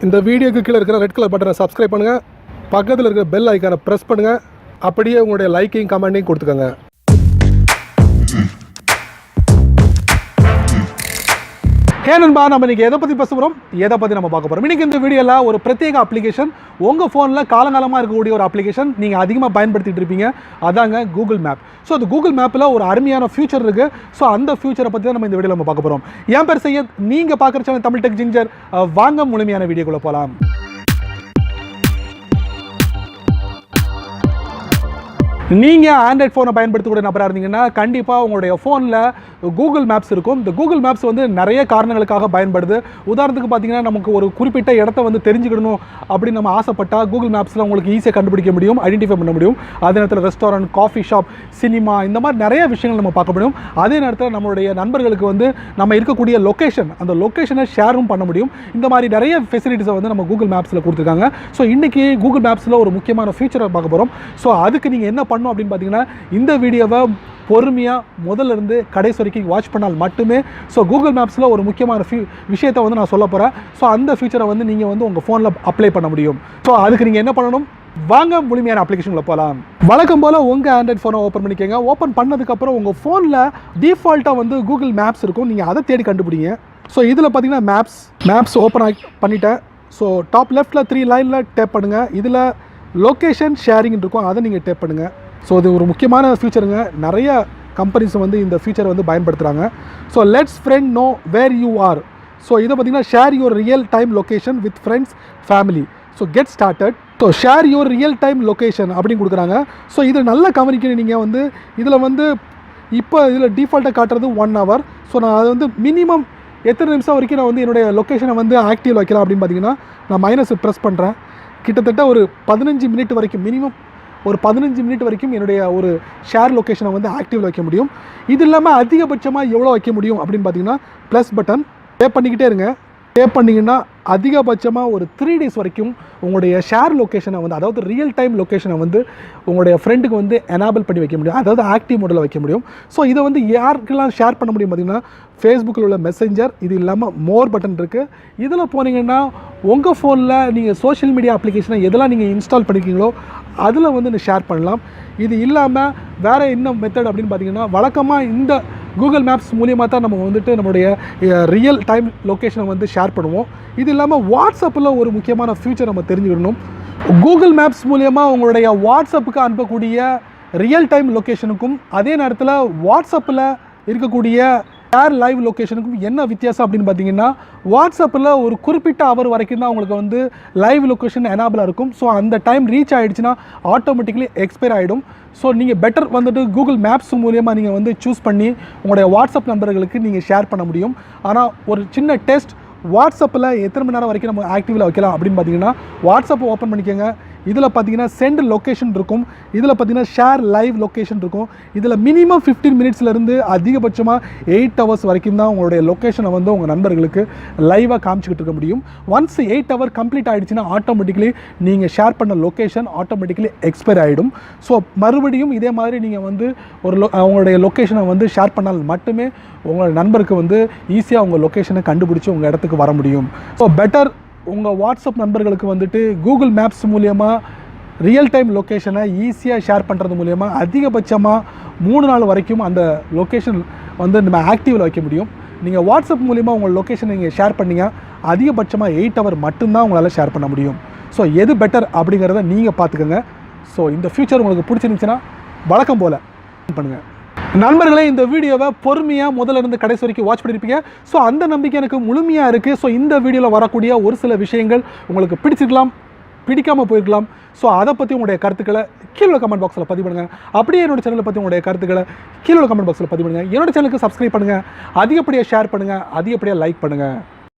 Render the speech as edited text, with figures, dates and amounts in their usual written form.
இந்த வீடியோக்கு கீழே இருக்கிற ரெட் கலர் பட்டனை சப்ஸ்கிரைப் பண்ணுங்கள், பக்கத்தில் இருக்கிற பெல் ஐக்கானை ப்ரெஸ் பண்ணுங்கள், அப்படியே உங்களுடைய லைக்கையும் கமெண்ட்டையும் கொடுத்துக்கோங்க. நண்பா, நம்ம இன்றைக்கி எதை பற்றி பேச போகிறோம், எதை பற்றி நம்ம பார்க்க போகிறோம். இன்றைக்கி இந்த வீடியோவில் ஒரு பிரத்யேக அப்ளிகேஷன், உங்கள் ஃபோனில் காலங்காலமாக இருக்கக்கூடிய ஒரு அப்ளிகேஷன், நீங்கள் அதிகமாக பயன்படுத்திகிட்டு இருப்பீங்க. அதாங்க கூகுள் மேப். ஸோ அந்த கூகுள் மேப்பில் ஒரு அருமையான ஃபியூச்சர் இருக்குது. ஸோ அந்த ஃபியூச்சரை பற்றி தான் நம்ம இந்த வீடியோவில் நம்ம பார்க்க போகிறோம். என் பேர் சையத், நீங்கள் பார்க்குற சேனல் தமிழ் டெக் ஜிஞ்சர். வாங்க முழுமையான வீடியோக்குள்ளே போகலாம். நீங்கள் ஆண்ட்ராய்ட் ஃபோனை பயன்படுத்தக்கூடிய நபராக இருந்தீங்கன்னா கண்டிப்பாக உங்களுடைய ஃபோனில் கூகுள் மேப்ஸ் இருக்கும். இந்த கூகுள் மேப்ஸ் வந்து நிறைய காரணங்களுக்காக பயன்படுது. உதாரணத்துக்கு பார்த்தீங்கன்னா, நமக்கு ஒரு குறிப்பிட்ட இடத்த வந்து தெரிஞ்சுக்கணும் அப்படின்னு நம்ம ஆசைப்பட்டால் கூகுள் மேப்ஸில் உங்களுக்கு ஈஸியாக கண்டுபிடிக்க முடியும், ஐடென்டிஃபை பண்ண முடியும். அதே நேரத்தில் ரெஸ்டாரண்ட், காஃபி ஷாப், சினிமா, இந்த மாதிரி நிறைய விஷயங்கள் நம்ம பார்க்க முடியும். அதே நேரத்தில் நம்மளுடைய நண்பர்களுக்கு வந்து நம்ம இருக்கக்கூடிய லொக்கேஷன், அந்த லொக்கேஷனை ஷேரும் பண்ண முடியும். இந்த மாதிரி நிறைய ஃபெசிலிட்டிஸை வந்து நம்ம கூகுள் மேப்ஸில் கொடுத்துருக்காங்க. ஸோ இன்றைக்கி கூகுள் மேப்ஸில் ஒரு முக்கியமான ஃபீச்சரை பார்க்க போகிறோம். ஸோ அதுக்கு நீங்கள் என்ன பண்ணணும் அப்படின்னு பார்த்தீங்கன்னா, இந்த வீடியோவை பொறுமையாக முதல்ல இருந்து கடைசி வரைக்கும் வாட்ச் பண்ணால் மட்டுமே. ஸோ கூகுள் மேப்ஸில் ஒரு முக்கியமான விஷயத்தை வந்து நான் சொல்ல போகிறேன். ஸோ அந்த ஃபீச்சரை வந்து நீங்கள் வந்து உங்கள் ஃபோனில் அப்ளை பண்ண முடியும். ஸோ அதுக்கு நீங்கள் என்ன பண்ணணும், வாங்க முழுமையான அப்ளிகேஷனில் போகலாம். வழக்கம் போல் உங்கள் ஆண்ட்ராய்ட் ஃபோனை ஓப்பன் பண்ணிக்கோங்க. ஓப்பன் பண்ணதுக்கப்புறம் உங்கள் ஃபோனில் டிஃபால்ட்டாக வந்து கூகுள் மேப்ஸ் இருக்கும், நீங்கள் அதை தேடி கண்டுபிடிங்க. ஸோ இதில் பார்த்தீங்கன்னா மேப்ஸ் ஓப்பன் பண்ணிட்டேன். ஸோ டாப் லெஃப்ட்டில் 3 லைனில் டேப் பண்ணுங்கள். இதில் லொக்கேஷன் ஷேரிங் இருக்கும், அதை நீங்கள் டேப் பண்ணுங்கள். ஸோ இது ஒரு முக்கியமான ஃபீச்சருங்க. நிறைய கம்பெனிஸ் வந்து இந்த ஃபீச்சரை வந்து பயன்படுத்துகிறாங்க. So let's friend know where you are. So இதை பார்த்தீங்கன்னா share your real time location with friends, family. So get started. So share your real time location அப்படின்னு கொடுக்குறாங்க. ஸோ இதை நல்லா கவனிக்கணும். நீங்கள் வந்து இதில் வந்து இப்போ இதில் டிஃபால்ட்டாக காட்டுறது 1 hour. ஸோ நான் அது வந்து மினிமம் எத்தனை நிமிஷம் வரைக்கும் நான் வந்து என்னுடைய லொக்கேஷனை வந்து ஆக்டிவ் வைக்கலாம் அப்படின்னு பார்த்தீங்கன்னா, நான் மைனஸ் ப்ரெஸ் பண்ணுறேன். கிட்டத்தட்ட ஒரு 15 மினிட் வரைக்கும், மினிமம் ஒரு 15 மினிட் வரைக்கும் என்னுடைய ஒரு ஷேர் லொக்கேஷனை வந்து ஆக்டிவில் வைக்க முடியும். இது இல்லாமல் அதிகபட்சமாக எவ்வளோ வைக்க முடியும் அப்படின்னு பார்த்தீங்கன்னா, ப்ளஸ் பட்டன் டேப் பண்ணிக்கிட்டே இருங்க. டேப் பண்ணிங்கன்னா அதிகபட்சமாக ஒரு 3 days வரைக்கும் உங்களுடைய ஷேர் லொக்கேஷனை வந்து, அதாவது ரியல் டைம் லொக்கேஷனை வந்து உங்களுடைய ஃப்ரெண்டுக்கு வந்து எனேபிள் பண்ணி வைக்க முடியும், அதாவது ஆக்டிவ் மோடில் வைக்க முடியும். ஸோ இதை வந்து யாருக்கெல்லாம் ஷேர் பண்ண முடியும் பார்த்தீங்கன்னா, ஃபேஸ்புக்கில் உள்ள மெசேஞ்சர், இது இல்லாமல் மோர் பட்டன் இருக்குது. இதில் போனீங்கன்னா உங்கள் ஃபோனில் நீங்கள் சோஷியல் மீடியா அப்ளிகேஷனை எதெல்லாம் நீங்கள் இன்ஸ்டால் பண்ணியிருக்கீங்களோ அதில் வந்து ஷேர் பண்ணலாம். இது இல்லாமல் வேறு என்ன மெத்தட் அப்படின்னு பார்த்தீங்கன்னா, வழக்கமாக இந்த கூகுள் மேப்ஸ் மூலியமாக தான் நம்ம வந்துட்டு நம்மளுடைய ரியல் டைம் லொக்கேஷனை வந்து ஷேர் பண்ணுவோம். இது இல்லாமல் வாட்ஸ்அப்பில் ஒரு முக்கியமான ஃபியூச்சர் நம்ம தெரிஞ்சுக்கணும். கூகுள் மேப்ஸ் மூலியமாக உங்களுடைய வாட்ஸ்அப்புக்கு அனுப்பக்கூடிய ரியல் டைம் லொக்கேஷனுக்கும் அதே நேரத்தில் வாட்ஸ்அப்பில் இருக்கக்கூடிய ஷேர் லைவ் லொக்கேஷனுக்கும் என்ன வித்தியாசம் அப்படின்னு பார்த்தீங்கன்னா, வாட்ஸ்அப்பில் ஒரு குறிப்பிட்ட அவர் வரைக்கும் தான் உங்களுக்கு வந்து லைவ் லொக்கேஷன் எனேபிளாக இருக்கும். ஸோ அந்த டைம் ரீச் ஆகிடுச்சுன்னா ஆட்டோமேட்டிக்கலி எக்ஸ்பயர் ஆகிடும். ஸோ நீங்கள் பெட்டர் வந்துட்டு கூகுள் மேப்ஸ் மூலியமாக நீங்கள் வந்து சூஸ் பண்ணி உங்களுடைய வாட்ஸ்அப் நம்பர்களுக்கு நீங்கள் ஷேர் பண்ண முடியும். ஆனால் ஒரு சின்ன டெஸ்ட், வாட்ஸ்அப்பில் எத்தனை மணி நேரம் வரைக்கும் நம்ம ஆக்டிவில் வைக்கலாம் அப்படின்னு பார்த்தீங்கன்னா, வாட்ஸ்அப் ஓப்பன் பண்ணிக்கோங்க. இதில் பார்த்தீங்கன்னா சென்ட் லொக்கேஷன் இருக்கும், இதில் பார்த்தீங்கன்னா ஷேர் லைவ் லொக்கேஷன் இருக்கும். இதில் மினிமம் 15 மினிட்ஸ்லேருந்து அதிகபட்சமாக 8 hours வரைக்கும் தான் உங்களுடைய லொக்கேஷனை வந்து உங்கள் நண்பர்களுக்கு லைவாக காமிச்சிக்கிட்டு இருக்க முடியும். ஒன்ஸ் 8 hour கம்ப்ளீட் ஆகிடுச்சுன்னா ஆட்டோமேட்டிக்கலி நீங்கள் ஷேர் பண்ண லொக்கேஷன் ஆட்டோமேட்டிக்கலி எக்ஸ்பயர் ஆகிடும். ஸோ மறுபடியும் இதே மாதிரி நீங்கள் வந்து உங்களுடைய லொக்கேஷனை வந்து ஷேர் பண்ணால் மட்டுமே உங்களோட நண்பருக்கு வந்து ஈஸியாக உங்கள் லொக்கேஷனை கண்டுபிடிச்சி உங்கள் இடத்துக்கு வர முடியும். ஸோ பெட்டர் உங்கள் வாட்ஸ்அப் நண்பர்களுக்கு வந்துட்டு கூகுள் மேப்ஸ் மூலியமாக ரியல் டைம் லொக்கேஷனை ஈஸியாக ஷேர் பண்ணுறது மூலிமா அதிகபட்சமாக 3 நாள் வரைக்கும் அந்த லொக்கேஷன் வந்து நம்ம ஆக்டிவில் வைக்க முடியும். நீங்கள் வாட்ஸ்அப் மூலிமா உங்கள் லொக்கேஷனை நீங்கள் ஷேர் பண்ணிங்க அதிகபட்சமாக 8 hour மட்டும்தான் உங்களால் ஷேர் பண்ண முடியும். ஸோ எது பெட்டர் அப்படிங்கிறத நீங்கள் பார்த்துக்கோங்க. ஸோ இந்த ஃபியூச்சர் உங்களுக்கு பிடிச்சிருந்துச்சுன்னா வழக்கம் போல் பண்ணுங்கள். நண்பர்களே, இந்த வீடியோவை பொறுமையாக முதல்ல இருந்து கடைசி வரைக்கும் வாட்ச் பண்ணியிருப்பீங்க. ஸோ அந்த நம்பிக்கை எனக்கு முழுமையாக இருக்குது. ஸோ இந்த வீடியோவில் வரக்கூடிய ஒரு சில விஷயங்கள் உங்களுக்கு பிடிச்சிருக்கலாம், பிடிக்காமல் போயிருக்கலாம். ஸோ அதை பற்றி உங்களுடைய கருத்துக்களை கீழே கமெண்ட் பாக்ஸில் பதிவு பண்ணுங்கள். அப்படியே என்னோட சேனலை பற்றி உங்களுடைய கருத்துக்களை கீழே கமெண்ட் பாக்ஸில் பதிவு பண்ணுங்கள். என்னோட சேனலுக்கு சப்ஸ்கிரைப் பண்ணுங்கள், அதிகப்படியாக ஷேர் பண்ணுங்கள், அதிகப்படியாக லைக் பண்ணுங்கள்.